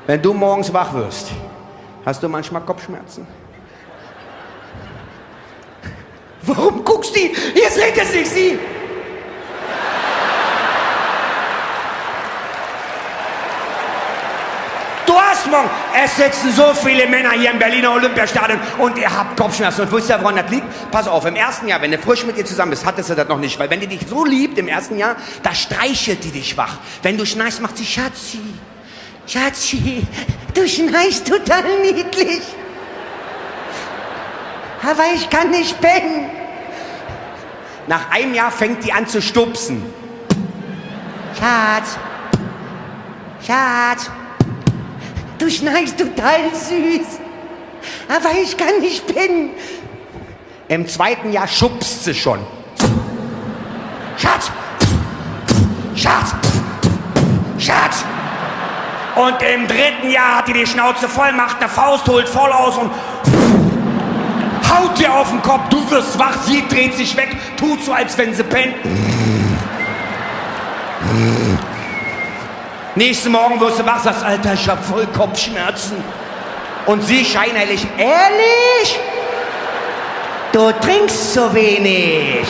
Wenn du morgens wach wirst, hast du manchmal Kopfschmerzen? Warum guckst du? Jetzt redet es nicht, sie! Du hast morgen, es sitzen so viele Männer hier im Berliner Olympiastadion und ihr habt Kopfschmerzen. Und wisst ihr, woran das liegt? Pass auf, im ersten Jahr, wenn du frisch mit ihr zusammen bist, hattest du das noch nicht. Weil wenn die dich so liebt im ersten Jahr, da streichelt die dich wach. Wenn du schnarchst, macht sie Schatzi. Schatzi, du schnarchst total niedlich. Aber ich kann nicht pennen. Nach einem Jahr fängt die an zu stupsen. Schatz. Schatz. Du schnarchst total süß, aber ich kann nicht pennen. Im zweiten Jahr schubst sie schon. Schatz! Schatz! Schatz! Und im dritten Jahr hat die die Schnauze voll, macht eine Faust, holt voll aus und haut dir auf den Kopf. Du wirst wach, sie dreht sich weg, tut so, als wenn sie pennt. Nächsten Morgen wirst du wach, sagst, Alter, ich hab voll Kopfschmerzen. Und sie scheinheilig, ehrlich? Du trinkst so wenig.